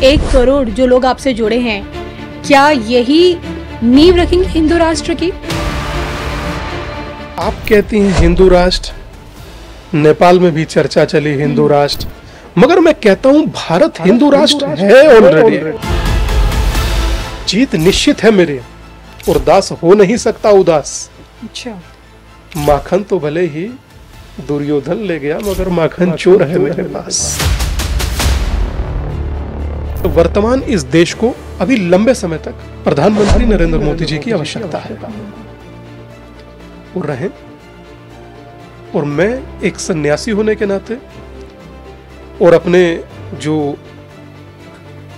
1 करोड़ जो लोग आपसे जुड़े हैं, क्या यही नींव रखेंगे हिंदू राष्ट्र की? आप कहती हैं हिंदू राष्ट्र, नेपाल में भी चर्चा चली हिंदू राष्ट्र, मगर मैं कहता हूं भारत हिंदू राष्ट्र है ऑलरेडी। जीत निश्चित है मेरी, उदास हो नहीं सकता उदास। अच्छा, माखन तो भले ही दुर्योधन ले गया, मगर माखन चोर है मेरे पास। तो वर्तमान इस देश को अभी लंबे समय तक प्रधानमंत्री नरेंद्र मोदी जी की आवश्यकता है और रहे। और मैं एक सन्यासी होने के नाते और अपने जो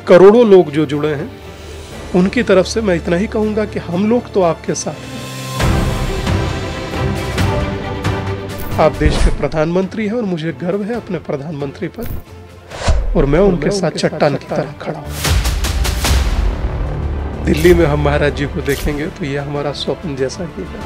करोड़ों लोग जो जुड़े हैं उनकी तरफ से मैं इतना ही कहूंगा कि हम लोग तो आपके साथ हैं। आप देश के प्रधानमंत्री हैं और मुझे गर्व है अपने प्रधानमंत्री पर, और मैं उनके साथ चट्टान की तरह खड़ा हूं। दिल्ली में हम महाराज जी को देखेंगे तो यह हमारा स्वप्न जैसा ही है।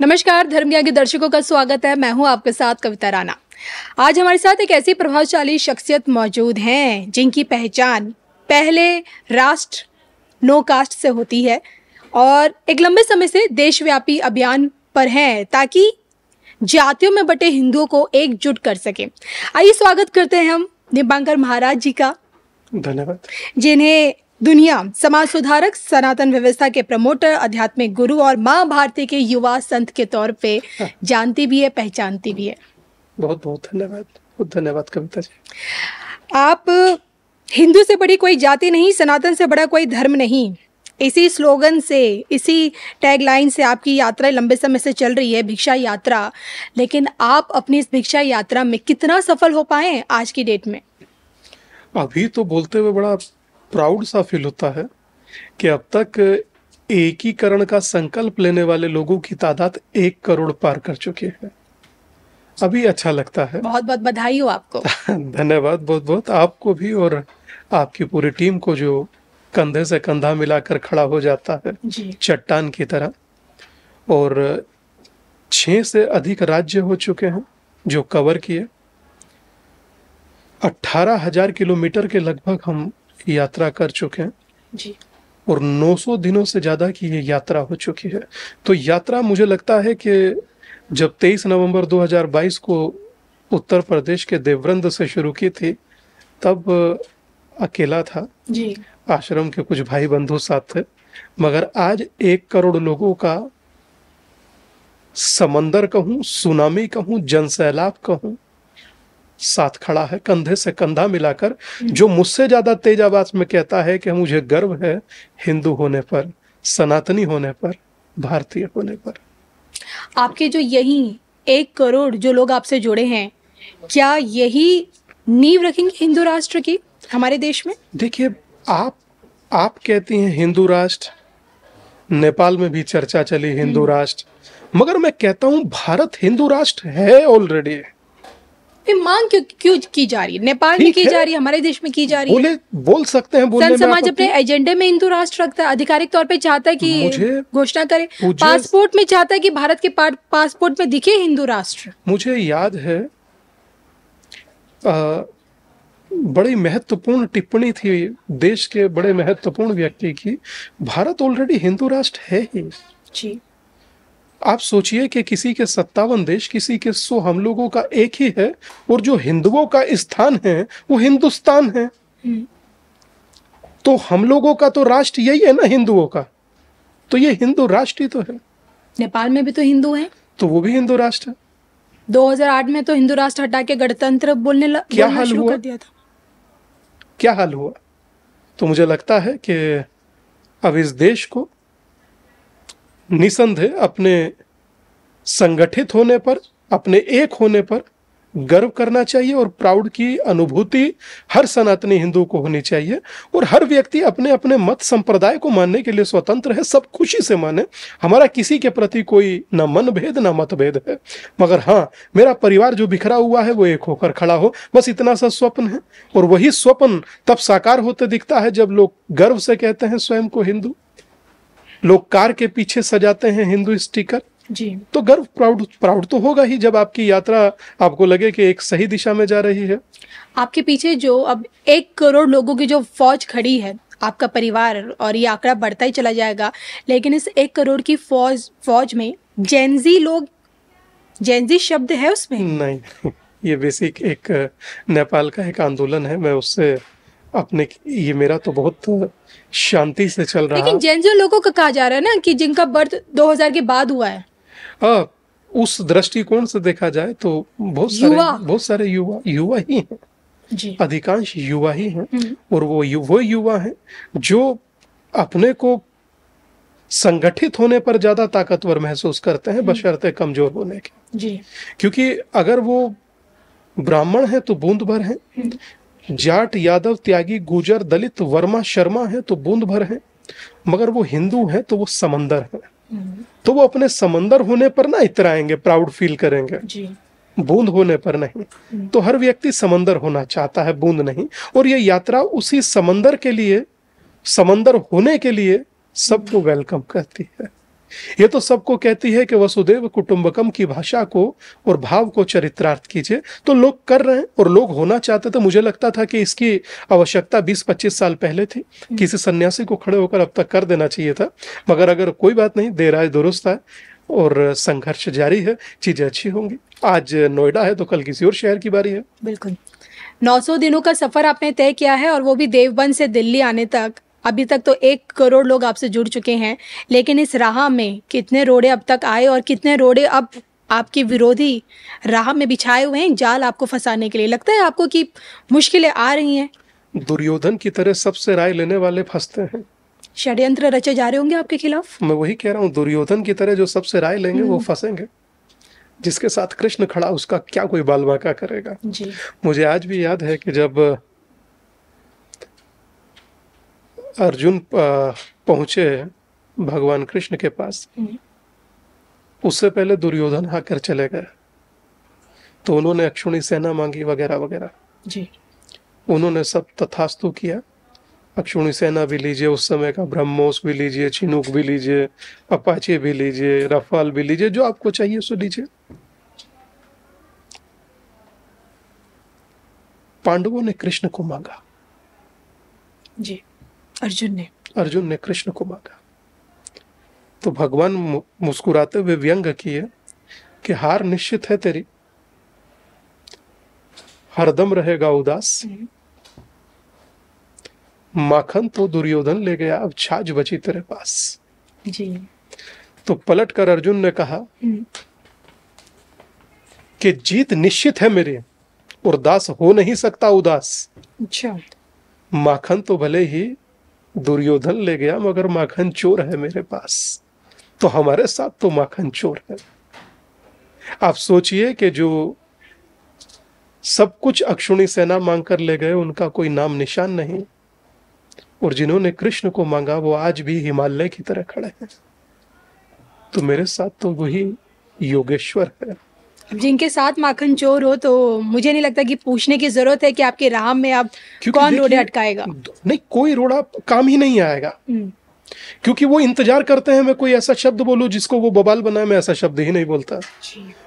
नमस्कार, धर्म ज्ञान के दर्शकों का स्वागत है। मैं हूं आपके साथ कविता राणा। आज हमारे साथ एक ऐसी प्रभावशाली शख्सियत मौजूद हैं जिनकी पहचान पहले राष्ट्र नो कास्ट से होती है और एक लंबे समय से देशव्यापी अभियान पर हैं ताकि जातियों में बटे हिंदुओं को एकजुट कर सके। आइए स्वागत करते हैं हम निबांकर महाराज जी का। धन्यवाद। जिन्हें दुनिया समाज सुधारक, सनातन व्यवस्था के प्रमोटर, आध्यात्मिक गुरु और माँ भारती के युवा संत के तौर पे जानती भी है, पहचानती भी है। बहुत बहुत धन्यवाद, बहुत धन्यवाद कविता जी। आप हिंदू से बड़ी कोई जाति नहीं, सनातन से बड़ा कोई धर्म नहीं, इसी स्लोगन से, इसी टैगलाइन से आपकी यात्रा लंबे समय से चल रही है, भिक्षा यात्रा। लेकिन आप अपनी इस भिक्षा यात्रा में कितना सफल हो पाए आज की डेट में? अभी तो बोलते हुए बड़ा प्राउड सा फील होता है कि अब तक एकीकरण का संकल्प लेने वाले लोगों की तादाद 1 करोड़ पार कर चुकी है। अभी अच्छा लगता है। बहुत बहुत बधाई हो आपको। धन्यवाद, बहुत बहुत आपको भी और आपकी पूरी टीम को जो कंधे से कंधा मिलाकर खड़ा हो जाता है जी। चट्टान की तरह। और 6 से अधिक राज्य हो चुके हैं जो कवर किए। 18,000 किलोमीटर के लगभग हम यात्रा कर चुके हैं जी। और 900 दिनों से ज्यादा की ये यात्रा हो चुकी है। तो यात्रा मुझे लगता है कि जब 23 नवंबर 2022 को उत्तर प्रदेश के देवरंद से शुरू की थी तब अकेला था जी। आश्रम के कुछ भाई बंधु साथ थे, मगर आज 1 करोड़ लोगों का समंदर कहूं, सुनामी कहूं, जनसैलाब कहूं, साथ खड़ा है कंधे से कंधा मिलाकर, जो मुझसे ज्यादा तेज आवाज में कहता है कि मुझे गर्व है हिंदू होने पर, सनातनी होने पर, भारतीय होने पर। आपके जो यही 1 करोड़ जो लोग आपसे जुड़े हैं, क्या यही नींव रखेंगे हिंदू राष्ट्र की हमारे देश में? देखिए, आप कहती हैं हिंदू राष्ट्र, नेपाल में भी चर्चा चली हिंदू राष्ट्र, मगर मैं कहता हूं भारत हिंदू राष्ट्र है ऑलरेडी। मांग क्यों की जा रही है? नेपाल में की जा रही है, हमारे देश में की जा रही है। बोल सकते हैं, बोलने में समाज अपने एजेंडे में हिंदू राष्ट्र रखता है, आधिकारिक तौर पे चाहता है कि घोषणा करे, पासपोर्ट में चाहता है कि भारत के पासपोर्ट में दिखे हिंदू राष्ट्र। मुझे याद है बड़ी महत्वपूर्ण टिप्पणी थी देश के बड़े महत्वपूर्ण व्यक्ति की, भारत ऑलरेडी हिंदू राष्ट्र है ही जी। आप सोचिए कि किसी के 57 देश, किसी के 100, हम लोगों का एक ही है, और जो हिंदुओं का स्थान है वो हिंदुस्तान है। तो हम लोगों का तो राष्ट्र यही है ना हिंदुओं का, तो ये हिंदू राष्ट्र ही तो है। नेपाल में भी तो हिंदू हैं, तो वो भी हिंदू राष्ट्र है। 2008 में तो हिंदू राष्ट्र हटा के गणतंत्र बोलना शुरू कर दिया था। क्या हाल हुआ? तो मुझे लगता है कि अब इस देश को निसंदेह अपने संगठित होने पर, अपने एक होने पर गर्व करना चाहिए और प्राउड की अनुभूति हर सनातनी हिंदू को होनी चाहिए। और हर व्यक्ति अपने अपने मत संप्रदाय को मानने के लिए स्वतंत्र है, सब खुशी से माने। हमारा किसी के प्रति कोई ना मनभेद ना मतभेद है, मगर हाँ, मेरा परिवार जो बिखरा हुआ है वो एक होकर खड़ा हो, बस इतना सा स्वप्न है। और वही स्वप्न तब साकार होते दिखता है जब लोग गर्व से कहते हैं स्वयं को हिंदू। लोग कार के पीछे सजाते हैं हिंदू स्टिकर जी। तो गर्व प्राउड प्राउड तो होगा ही जब आपकी यात्रा आपको लगे कि एक सही दिशा में जा रही है। आपके पीछे जो अब 1 करोड़ लोगों की जो फौज खड़ी है, आपका परिवार, और ये आंकड़ा बढ़ता ही चला जाएगा, लेकिन इस 1 करोड़ की फौज में जेनजी लोग, जेनजी शब्द है उसमें? नहीं, ये बेसिक एक नेपाल का एक आंदोलन है। मैं उससे अपने, ये मेरा तो बहुत शांति से चल रहा। लेकिन जेनजी लोगों का कहा जा रहा है ना कि जिनका बर्थ 2000 के बाद हुआ है। उस दृष्टिकोण से देखा जाए तो बहुत सारे युवा ही हैं जी। अधिकांश युवा ही हैं। और वो युवा हैं जो अपने को संगठित होने पर ज्यादा ताकतवर महसूस करते हैं बशर्ते कमजोर होने के जी। क्योंकि अगर वो ब्राह्मण है तो बूंद भर है, जाट यादव त्यागी गुजर दलित वर्मा शर्मा है तो बूंद भर है, मगर वो हिंदू है तो वो समंदर है। तो वो अपने समंदर होने पर ना इतराएंगे, प्राउड फील करेंगे जी। बूंद होने पर नहीं। तो हर व्यक्ति समंदर होना चाहता है, बूंद नहीं। और ये यात्रा उसी समंदर के लिए, समंदर होने के लिए सबको वेलकम करती है। ये तो सबको कहती है कि वसुदेव कुटुंबकम की भाषा को और भाव को चरित्रार्थ कीजिए। तो लोग कर रहे हैं और लोग होना चाहते थे। मुझे लगता था कि इसकी आवश्यकता 20-25 साल पहले थी, किसी सन्यासी को खड़े होकर अब तक कर देना चाहिए था। मगर अगर कोई बात नहीं, देर आए दुरुस्त है और संघर्ष जारी है, चीजें अच्छी होंगी। आज नोएडा है तो कल किसी और शहर की बारी है। बिल्कुल। 900 दिनों का सफर आपने तय किया है और वो भी देवबंद से दिल्ली आने तक। अभी तक तो 1 करोड़ लोग आपसे जुड़ चुके हैं, लेकिन इस राह में कितने रोड़े अब तक आए और कितने रोड़े अब आपके विरोधी राह में बिछाए हुए हैं जाल आपको फंसाने के लिए? लगता है आपको कि मुश्किलें आ रही हैं? दुर्योधन की तरह सबसे राय लेने वाले फंसते हैं। षड्यंत्र रचे जा रहे होंगे आपके खिलाफ? मैं वही कह रहा हूँ, दुर्योधन की तरह जो सबसे राय लेंगे वो फंसेंगे। जिसके साथ कृष्ण खड़ा उसका क्या कोई बाल बांका करेगा जी। मुझे आज भी याद है कि जब अर्जुन पहुंचे भगवान कृष्ण के पास, उससे पहले दुर्योधन आकर चले गए। तो उन्होंने अक्षुणी सेना मांगी वगैरह वगैरह जी। उन्होंने सब तथास्तु किया। अक्षुणी सेना भी लीजिए, उस समय का ब्रह्मोस भी लीजिए, चिनूक भी लीजिए, अपाचे भी लीजिए, रफाल भी लीजिए, जो आपको चाहिए सो लीजिए। पांडवों ने कृष्ण को मांगा जी। अर्जुन ने कृष्ण को मांगा। तो भगवान मुस्कुराते हुए व्यंग किए कि हार निश्चित है तेरी, हरदम रहेगा उदास। माखन तो दुर्योधन ले गया, अब छाछ बची तेरे पास जी। तो पलट कर अर्जुन ने कहा कि जीत निश्चित है मेरी और दास हो नहीं सकता उदास। अच्छा। माखन तो भले ही दुर्योधन ले गया, मगर माखन चोर है मेरे पास। तो हमारे साथ तो माखन चोर है। आप सोचिए कि जो सब कुछ अक्षुणी सेना मांगकर ले गए, उनका कोई नाम निशान नहीं, और जिन्होंने कृष्ण को मांगा वो आज भी हिमालय की तरह खड़े हैं। तो मेरे साथ तो वही योगेश्वर है। जिनके साथ माखन चोर हो तो मुझे नहीं लगता कि पूछने की जरूरत है कि आपके राह में अब कौन रोड़े अटकाएगा। नहीं, कोई रोड़ा काम ही नहीं आएगा, क्योंकि वो इंतजार करते हैं मैं कोई ऐसा शब्द बोलूं जिसको वो बवाल बनाए। मैं ऐसा शब्द ही नहीं बोलता।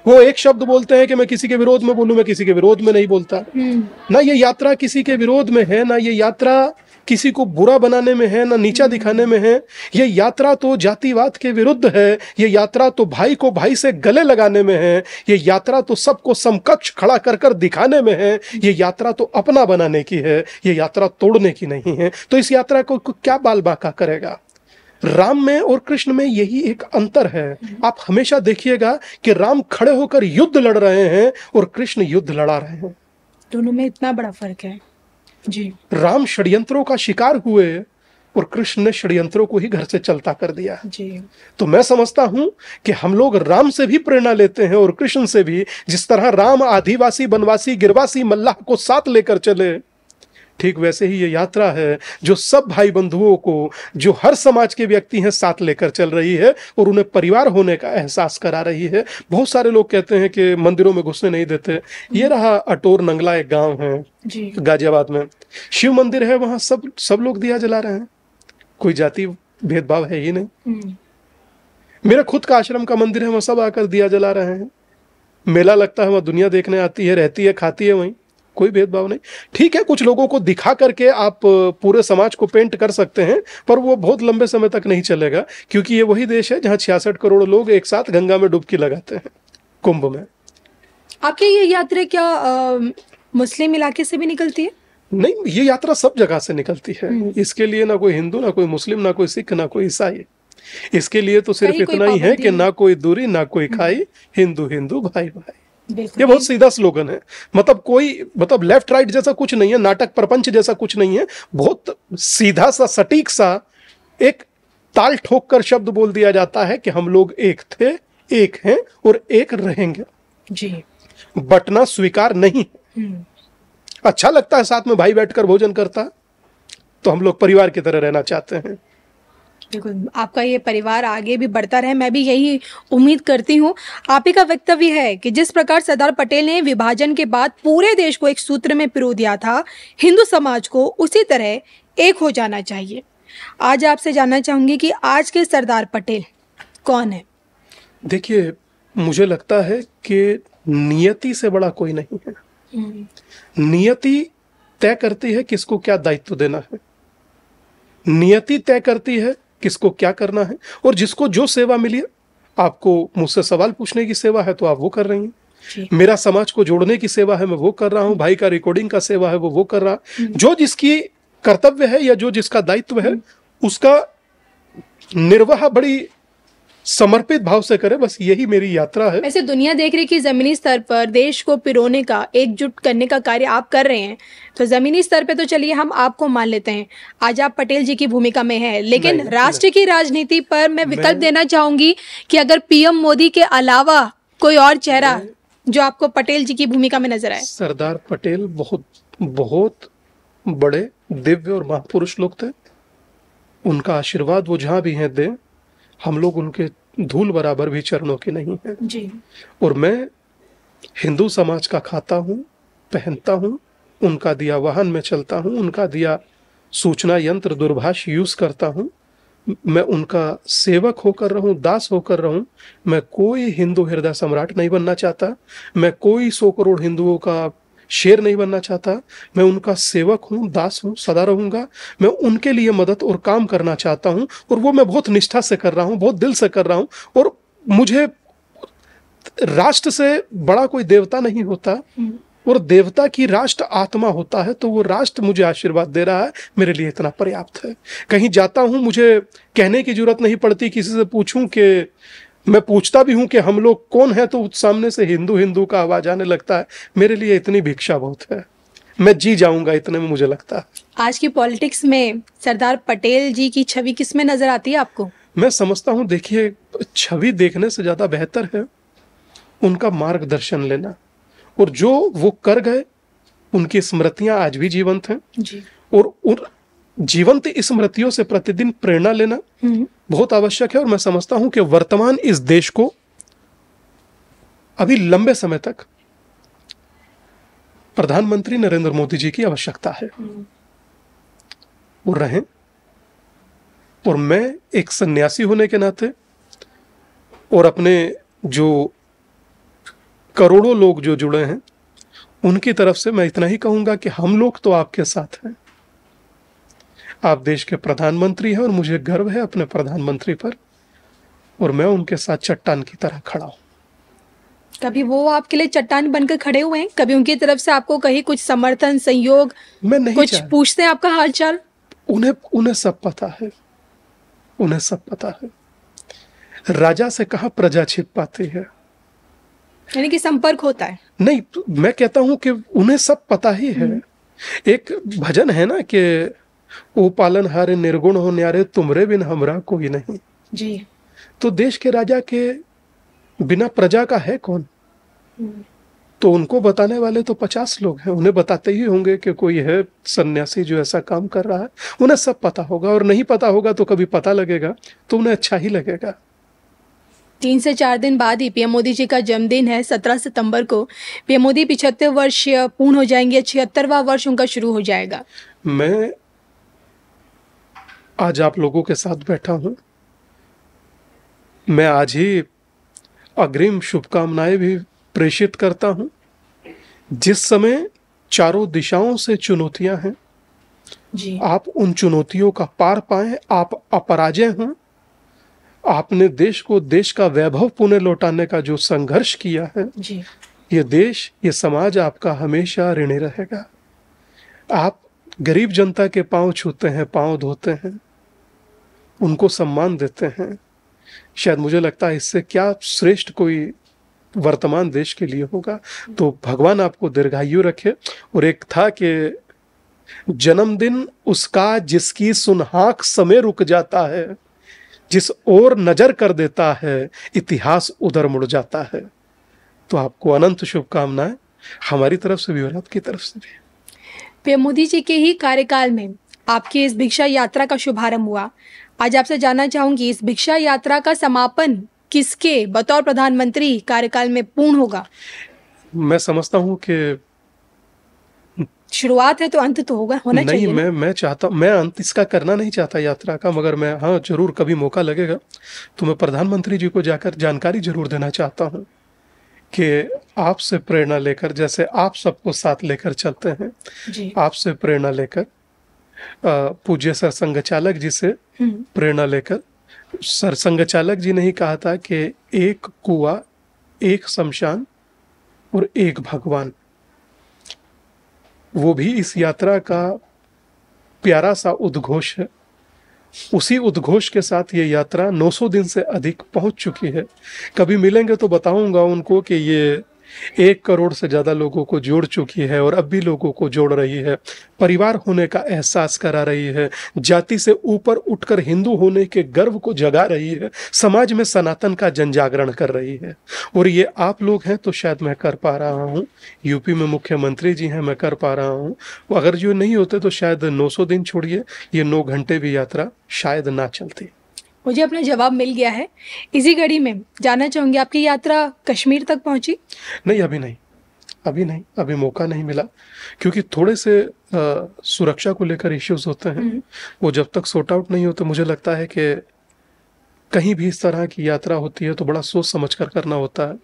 वो एक शब्द बोलते हैं कि मैं किसी के विरोध में बोलूं, मैं किसी के विरोध में नहीं बोलता। ना ये यात्रा किसी के विरोध में है, ना ये यात्रा किसी को बुरा बनाने में है, ना नीचा दिखाने में है। ये यात्रा तो जातिवाद के विरुद्ध है। ये यात्रा तो भाई को भाई से गले लगाने में है। ये यात्रा तो सबको समकक्ष खड़ा कर कर दिखाने में है। ये यात्रा तो अपना बनाने की है, ये यात्रा तोड़ने की नहीं है। तो इस यात्रा को क्या बाल बांका करेगा? राम में और कृष्ण में यही एक अंतर है। आप हमेशा देखिएगा कि राम खड़े होकर युद्ध लड़ रहे हैं और कृष्ण युद्ध लड़ा रहे हैं। दोनों में इतना बड़ा फर्क है जी। राम षड्यंत्रों का शिकार हुए और कृष्ण ने षड्यंत्रों को ही घर से चलता कर दिया। जी। तो मैं समझता हूं कि हम लोग राम से भी प्रेरणा लेते हैं और कृष्ण से भी। जिस तरह राम आदिवासी बनवासी गिरवासी मल्लाह को साथ लेकर चले, ठीक वैसे ही ये यात्रा है जो सब भाई बंधुओं को, जो हर समाज के व्यक्ति हैं, साथ लेकर चल रही है और उन्हें परिवार होने का एहसास करा रही है। बहुत सारे लोग कहते हैं कि मंदिरों में घुसने नहीं देते। ये रहा अटोर नंगला, एक गांव है जी। गाजियाबाद में, शिव मंदिर है, वहां सब लोग दिया जला रहे हैं, कोई जाति भेदभाव है ही नहीं। मेरा खुद का आश्रम का मंदिर है, वहां सब आकर दिया जला रहे हैं। मेला लगता है, वहां दुनिया देखने आती है, रहती है, खाती है, वहीं कोई भेदभाव नहीं। ठीक है, कुछ लोगों को दिखा करके आप पूरे समाज को पेंट कर सकते हैं, पर वो बहुत लंबे समय तक नहीं चलेगा, क्योंकि ये वही देश है जहां 66 करोड़ लोग एक साथ गंगा में डुबकी लगाते हैं, कुंभ में। आपकी ये यात्रा क्या मुस्लिम इलाके से भी निकलती है? नहीं, ये यात्रा सब जगह से निकलती है। इसके लिए ना कोई हिंदू, ना कोई मुस्लिम, ना कोई सिख, ना कोई ईसाई। इसके लिए तो सिर्फ इतना ही है कि ना कोई दूरी ना कोई खाई, हिंदू हिंदू भाई भाई। ये बहुत सीधा स्लोगन है। मतलब लेफ्ट राइट जैसा कुछ नहीं है, नाटक प्रपंच जैसा कुछ नहीं है। बहुत सीधा सा, सटीक सा, एक ताल ठोक कर शब्द बोल दिया जाता है कि हम लोग एक थे, एक हैं और एक रहेंगे। जी। बटना स्वीकार नहीं। अच्छा लगता है साथ में भाई बैठकर भोजन करता, तो हम लोग परिवार की तरह रहना चाहते हैं। बिल्कुल, आपका ये परिवार आगे भी बढ़ता रहे, मैं भी यही उम्मीद करती हूँ। आप ही का वक्तव्य है कि जिस प्रकार सरदार पटेल ने विभाजन के बाद पूरे देश को एक सूत्र में पिरो दिया था, हिंदू समाज को उसी तरह एक हो जाना चाहिए। आज आपसे जानना चाहूंगी कि आज के सरदार पटेल कौन है? देखिए, मुझे लगता है कि नियति से बड़ा कोई नहीं है। नियति तय करती है किसको क्या दायित्व देना है, नियति तय करती है किसको क्या करना है, और जिसको जो सेवा मिली है, आपको मुझसे सवाल पूछने की सेवा है तो आप वो कर रही हैं, मेरा समाज को जोड़ने की सेवा है मैं वो कर रहा हूं, भाई का रिकॉर्डिंग का सेवा है वो कर रहा। जो जिसकी कर्तव्य है या जो जिसका दायित्व है, उसका निर्वाह बड़ी समर्पित भाव से करे, बस यही मेरी यात्रा है। वैसे दुनिया देख रही कि जमीनी स्तर पर देश को पिरोने का, एकजुट करने का कार्य आप कर रहे हैं, तो जमीनी स्तर पे तो चलिए हम आपको मान लेते हैं, आज आप पटेल जी की भूमिका में हैं, लेकिन राष्ट्र की राजनीति पर मैं विकल्प देना चाहूंगी कि अगर पीएम मोदी के अलावा कोई और चेहरा जो आपको पटेल जी की भूमिका में नजर आए। सरदार पटेल बहुत बहुत बड़े दिव्य और महापुरुष लोग थे। उनका आशीर्वाद वो जहां भी हैं दे, हम लोग उनके धूल बराबर भी चरणों के नहीं हैं जी। और मैं हिंदू समाज का खाता हूं, पहनता हूं, उनका दिया वाहन में चलता हूं, उनका दिया सूचना यंत्र दूरभाष यूज करता हूं। मैं उनका सेवक होकर रहूं, दास होकर रहूं। मैं कोई हिंदू हृदय सम्राट नहीं बनना चाहता, मैं कोई 100 करोड़ हिंदुओं का शेर नहीं बनना चाहता। मैं उनका सेवक हूं, दास हूं, सदा रहूंगा। मैं उनके लिए मदद और काम करना चाहता हूं और वो मैं बहुत निष्ठा से कर रहा हूं, बहुत दिल से कर रहा हूं। और मुझे राष्ट्र से बड़ा कोई देवता नहीं होता, और देवता की राष्ट्र आत्मा होता है, तो वो राष्ट्र मुझे आशीर्वाद दे रहा है, मेरे लिए इतना पर्याप्त है। कहीं जाता हूं, मुझे कहने की जरूरत नहीं पड़ती किसी से पूछूं कि, मैं पूछता भी हूं कि हम लोग कौन है, तो सामने से हिंदू हिंदू का आवाज आने लगता है। मेरे लिए इतनी भिक्षा बहुत है, मैं जी जाऊंगा इतने में, मुझे लगता है। आज की पॉलिटिक्स में सरदार पटेल जी की छवि किस में नजर आती है आपको? मैं समझता हूं, देखिए, छवि देखने से ज्यादा बेहतर है उनका मार्गदर्शन लेना, और जो वो कर गए उनकी स्मृतियां आज भी जीवंत हैं जी। और उन जीवंत स्मृतियों से प्रतिदिन प्रेरणा लेना बहुत आवश्यक है। और मैं समझता हूं कि वर्तमान इस देश को अभी लंबे समय तक प्रधानमंत्री नरेंद्र मोदी जी की आवश्यकता है, वो रहें। और मैं एक सन्यासी होने के नाते और अपने जो करोड़ों लोग जो जुड़े हैं उनकी तरफ से मैं इतना ही कहूंगा कि हम लोग तो आपके साथ हैं। आप देश के प्रधानमंत्री हैं और मुझे गर्व है अपने प्रधानमंत्री पर, और मैं उनके साथ चट्टान की तरह खड़ा हूं। कभी वो आपके लिए चट्टान बनकर खड़े हुए हैं? कभी उनकी तरफ से आपको कहीं कुछ समर्थन, सहयोग, मैं नहीं कुछ पूछते हैं आपका हालचाल? उन्हें सब पता है, उन्हें सब पता है। राजा से कहा प्रजा छिप पाती है, यानी कि संपर्क होता है। नहीं, मैं कहता हूं कि उन्हें सब पता ही है। एक भजन है ना कि ओ पालनहारे निर्गुण हो न्यारे, तुमरे बिन हमरा कोई नहीं। जी। तो देश के राजा के बिना प्रजा का है कौन? तो उनको बताने वाले तो 50 लोग हैं, उन्हें बताते ही होंगे कि कोई है सन्यासी जो ऐसा काम कर रहा है। उन्हें सब पता होगा, और नहीं पता होगा तो कभी पता लगेगा तो उन्हें अच्छा ही लगेगा। 3 से 4 दिन बाद ही पीएम मोदी जी का जन्मदिन है, 17 सितंबर को। पीएम मोदी 75 वर्ष पूर्ण हो जाएंगे, 76वां वर्ष उनका शुरू हो जाएगा। मैं आज आप लोगों के साथ बैठा हूं। मैं आज ही अग्रिम शुभकामनाएं भी प्रेषित करता हूं। जिस समय चारों दिशाओं से चुनौतियां हैं, जी। आप उन चुनौतियों का पार पाएं, आप अपराजय हों। आपने देश को, देश का वैभव पुनः लौटाने का जो संघर्ष किया है, जी। ये देश, ये समाज आपका हमेशा ऋणी रहेगा। आप गरीब जनता के पांव छूते हैं, पांव धोते हैं, उनको सम्मान देते हैं। शायद मुझे लगता है इससे क्या श्रेष्ठ कोई वर्तमान देश के लिए होगा। तो भगवान आपको दीर्घायु रखे। और एक था कि जन्मदिन उसका जिसकी सुनहाक समय रुक जाता है, जिस ओर नजर कर देता है इतिहास उधर मुड़ जाता है। तो आपको अनंत शुभकामनाएं हमारी तरफ से भी और आपकी तरफ से भी। पीएम मोदी जी के ही कार्यकाल में आपकी इस भिक्षा यात्रा का शुभारंभ हुआ। आज आपसे जानना चाहूंगी, इस भिक्षा यात्रा का समापन किसके बतौर प्रधानमंत्री कार्यकाल में पूर्ण होगा? मैं समझता हूं कि शुरुआत है तो अंत तो होना चाहिए नहीं, मैं चाहता, मैं अंत इसका करना नहीं चाहता यात्रा का, मगर मैं, हाँ, जरूर कभी मौका लगेगा तो मैं प्रधानमंत्री जी को जाकर जानकारी जरूर देना चाहता हूं कि आपसे प्रेरणा लेकर, जैसे आप सबको साथ लेकर चलते हैं, जी। आपसे प्रेरणा लेकर, पूज्य सर संघचालक जी से प्रेरणा लेकर, सर संघचालक जी ने ही कहा था कि एक कुआं, एक शमशान और एक भगवान। वो भी इस यात्रा का प्यारा सा उद्घोष है। उसी उद्घोष के साथ ये यात्रा 900 दिन से अधिक पहुंच चुकी है। कभी मिलेंगे तो बताऊंगा उनको कि ये 1 करोड़ से ज्यादा लोगों को जोड़ चुकी है और अब भी लोगों को जोड़ रही है। परिवार होने का एहसास करा रही है, जाति से ऊपर उठकर हिंदू होने के गर्व को जगा रही है, समाज में सनातन का जनजागरण कर रही है। और ये आप लोग हैं तो शायद मैं कर पा रहा हूँ, यूपी में मुख्यमंत्री जी हैं, मैं कर पा रहा हूँ। अगर जो नहीं होते तो शायद 900 दिन छोड़िए, ये 9 घंटे भी यात्रा शायद ना चलती। मुझे अपना जवाब मिल गया है। इसी कड़ी में जानना चाहूंगी, आपकी यात्रा कश्मीर तक पहुंची? नहीं, अभी नहीं, अभी मौका नहीं मिला, क्योंकि थोड़े से सुरक्षा को लेकर इश्यूज होते हैं। वो जब तक सॉर्ट आउट नहीं होते, मुझे लगता है कि कहीं भी इस तरह की यात्रा होती है तो बड़ा सोच समझ कर करना होता है।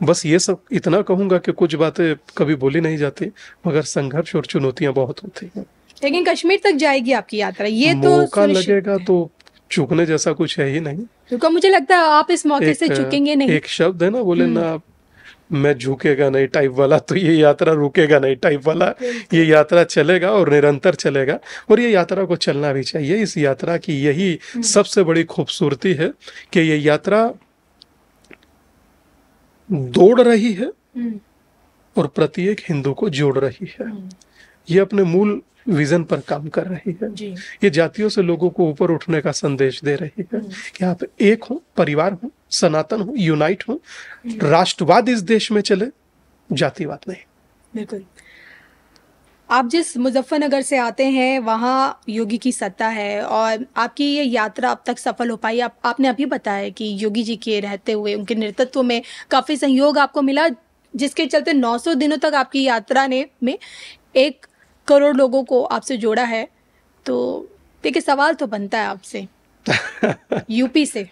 बस ये सब इतना कहूंगा कि कुछ बातें कभी बोली नहीं जाती, मगर संघर्ष और चुनौतियां बहुत होती हैं। लेकिन कश्मीर तक जाएगी आपकी यात्रा, ये तो मौका लगेगा तो चूकने जैसा कुछ है ही नहीं। क्योंकि मुझे लगता है आप इस मौके से चूकेंगे नहीं। एक शब्द है ना, बोले ना, मैं झुकेगा नहीं टाइप वाला, तो ये यात्रा रुकेगा नहीं टाइप वाला। ये यात्रा चलेगा और निरंतर चलेगा, और ये यात्रा को चलना भी चाहिए। इस यात्रा की यही सबसे बड़ी खूबसूरती है कि ये यात्रा दौड़ रही है और प्रत्येक हिंदू को जोड़ रही है। ये अपने मूल विजन पर काम कर रही है। ये जातियों से लोगों को ऊपर उठने का संदेश दे रही है कि आप एक हो, परिवार हो, सनातन हो, यूनाइट हो, राष्ट्रवाद इस देश में चले, जातिवाद नहीं। बिल्कुल। आप जिस मुजफ्फरनगर से आते हैं वहाँ योगी की सत्ता है और आपकी ये यात्रा अब तक सफल हो पाई। आपने अभी बताया कि योगी जी के रहते हुए उनके नेतृत्व में काफ़ी सहयोग आपको मिला, जिसके चलते 900 दिनों तक आपकी यात्रा ने में 1 करोड़ लोगों को आपसे जोड़ा है। तो देखिए, सवाल तो बनता है आपसे यूपी से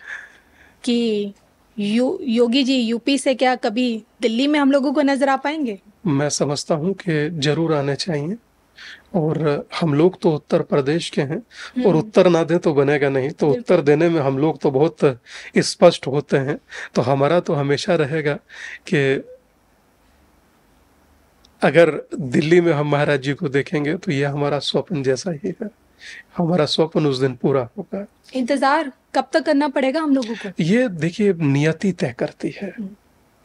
कि योगी जी यूपी से क्या कभी दिल्ली में हम लोगों को नजर आ पाएंगे? मैं समझता हूँ कि जरूर आने चाहिए, और हम लोग तो उत्तर प्रदेश के हैं, और उत्तर ना दे तो बनेगा नहीं। तो उत्तर देने में हम लोग तो बहुत स्पष्ट होते हैं। तो हमारा तो हमेशा रहेगा कि अगर दिल्ली में हम महाराज जी को देखेंगे तो ये हमारा स्वप्न जैसा ही है। हमारा स्वप्न उस दिन पूरा होगा। इंतजार कब तक करना पड़ेगा हम लोगों को? ये देखिए, नियति तय करती है,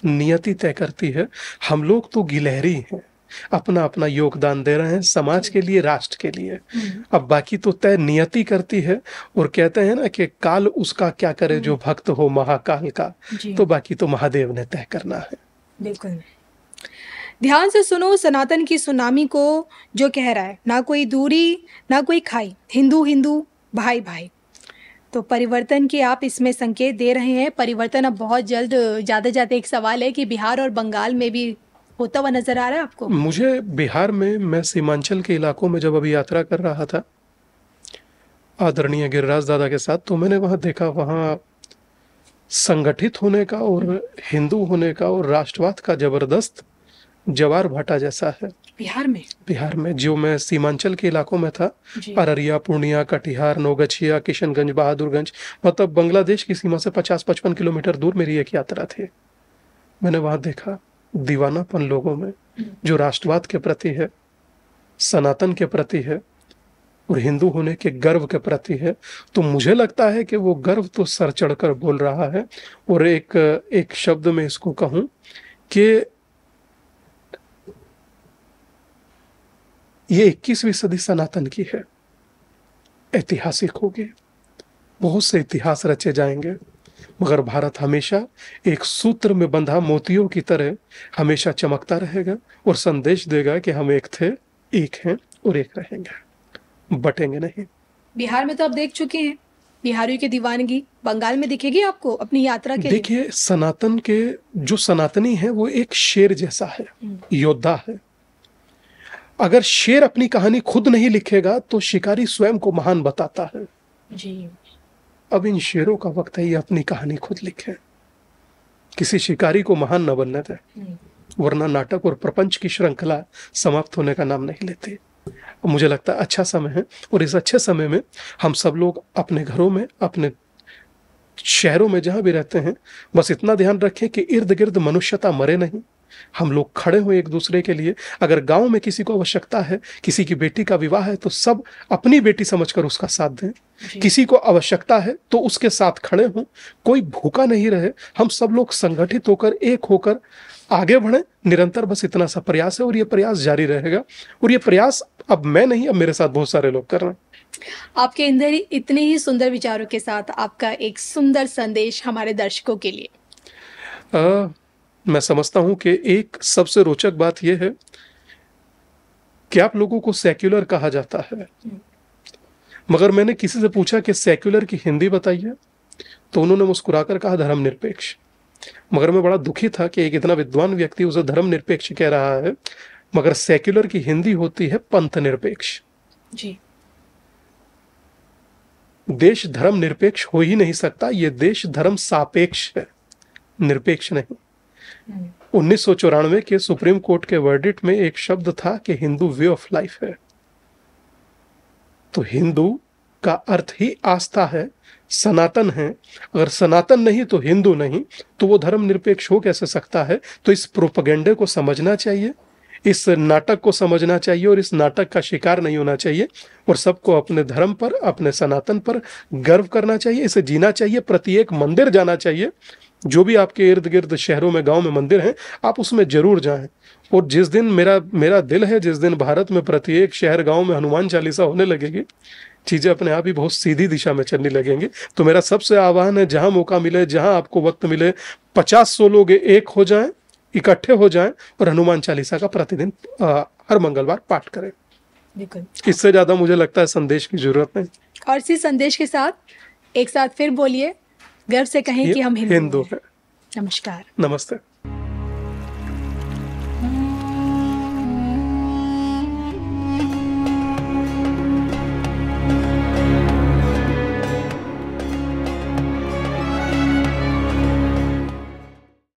नियति तय करती है। हम लोग तो गिलहरी हैं, अपना अपना योगदान दे रहे हैं समाज के लिए, राष्ट्र के लिए। अब बाकी तो तय नियति करती है, और कहते हैं ना कि काल उसका क्या करे जो भक्त हो महाकाल का, तो बाकी तो महादेव ने तय करना है। बिल्कुल। ध्यान से सुनो सनातन की सुनामी को, जो कह रहा है ना कोई दूरी ना कोई खाई, हिंदू हिंदू भाई भाई। तो परिवर्तन के आप इसमें संकेत दे रहे हैं। परिवर्तन अब बहुत जल्द जाते जाते एक सवाल है कि बिहार और बंगाल में भी होता हुआ नजर आ रहा है आपको? मुझे बिहार में, मैं सीमांचल के इलाकों में जब अभी यात्रा कर रहा था आदरणीय गिरिराज दादा के साथ, तो मैंने वहाँ देखा, वहाँ संगठित होने का और हिंदू होने का और राष्ट्रवाद का जबरदस्त ज्वार भाटा जैसा है। बिहार में जो मैं सीमांचल के इलाकों में था, अररिया, पूर्णिया, कटिहार, नौगछिया, किशनगंज, बहादुरगंज, मतलब बांग्लादेश की सीमा से 50-55 किलोमीटर दूर मेरी एक यात्रा थी। मैंने वहां देखा दीवानापन लोगों में, जो राष्ट्रवाद के प्रति है, सनातन के प्रति है और हिंदू होने के गर्व के प्रति है। तो मुझे लगता है कि वो गर्व तो सर चढ़कर बोल रहा है। और एक शब्द में इसको कहूं कि ये 21वीं सदी सनातन की है, ऐतिहासिक होगी, बहुत से इतिहास रचे जाएंगे, मगर भारत हमेशा एक सूत्र में बंधा मोतियों की तरह हमेशा चमकता रहेगा और संदेश देगा कि हम एक थे, एक हैं और एक रहेंगे, बटेंगे नहीं। बिहार में तो आप देख चुके हैं बिहारियों की दीवानगी, बंगाल में दिखेगी आपको अपनी यात्रा के? देखिए, सनातन के जो सनातनी है वो एक शेर जैसा है, योद्धा है। अगर शेर अपनी कहानी खुद नहीं लिखेगा तो शिकारी स्वयं को महान बताता है जी। अब इन शेरों का वक्त है ये अपनी कहानी खुद लिखे, किसी शिकारी को महान न बनने दे, वरना नाटक और प्रपंच की श्रृंखला समाप्त होने का नाम नहीं लेती। मुझे लगता है अच्छा समय है, और इस अच्छे समय में हम सब लोग अपने घरों में, अपने शहरों में जहां भी रहते हैं, बस इतना ध्यान रखें कि इर्द गिर्द मनुष्यता मरे नहीं, हम लोग खड़े हुए एक दूसरे के लिए। अगर गांव में किसी को आवश्यकता है, किसी की बेटी का विवाह है, तो सब अपनी बेटी समझकर उसका साथ दें। किसी को आवश्यकता है तो उसके साथ खड़े हों, कोई भूखा नहीं रहे। हम सब लोग संगठित होकर, एक होकर आगे बढ़े निरंतर, बस इतना सा प्रयास है और ये प्रयास जारी रहेगा। और ये प्रयास अब मैं नहीं, अब मेरे साथ बहुत सारे लोग कर रहे हैं। आपके अंदर इतने ही सुंदर विचारों के साथ आपका एक सुंदर संदेश हमारे दर्शकों के लिए। मैं समझता हूं कि एक सबसे रोचक बात यह है कि आप लोगों को सेक्युलर कहा जाता है, मगर मैंने किसी से पूछा कि सेक्युलर की हिंदी बताइए, तो उन्होंने मुस्कुराकर कहा धर्मनिरपेक्ष। मगर मैं बड़ा दुखी था कि एक इतना विद्वान व्यक्ति उसे धर्मनिरपेक्ष कह रहा है, मगर सेक्युलर की हिंदी होती है पंथ निरपेक्ष जी। देश धर्म निरपेक्ष हो ही नहीं सकता, ये देश धर्म सापेक्ष है, निरपेक्ष नहीं। 1994 के सुप्रीम कोर्ट के वर्डिक्ट में एक शब्द था कि हिंदू वे ऑफ लाइफ है। तो हिंदू का अर्थ ही आस्था है, सनातन है। अगर सनातन नहीं तो हिंदू नहीं, तो वो धर्म निरपेक्ष हो कैसे सकता है? तो इस प्रोपेगेंडे को समझना चाहिए, इस नाटक को समझना चाहिए और इस नाटक का शिकार नहीं होना चाहिए, और सबको अपने धर्म पर, अपने सनातन पर गर्व करना चाहिए, इसे जीना चाहिए। प्रत्येक मंदिर जाना चाहिए, जो भी आपके इर्द गिर्द शहरों में, गांव में मंदिर हैं, आप उसमें जरूर जाएं। और जिस दिन मेरा दिल है, जिस दिन भारत में प्रत्येक शहर गांव में हनुमान चालीसा होने लगेगी, चीजें अपने आप ही बहुत सीधी दिशा में चलने लगेंगी। तो मेरा सबसे आह्वान है, जहां मौका मिले, जहां आपको वक्त मिले, 50-100 लोग एक हो जाएं, इकट्ठे हो जाएं और हनुमान चालीसा का प्रतिदिन हर मंगलवार पाठ करें। इससे ज्यादा मुझे लगता है संदेश की जरूरत नहीं। और इसी संदेश के साथ एक साथ फिर बोलिए, गर्व से कहें कि हम हिंदू हैं। नमस्कार। नमस्ते।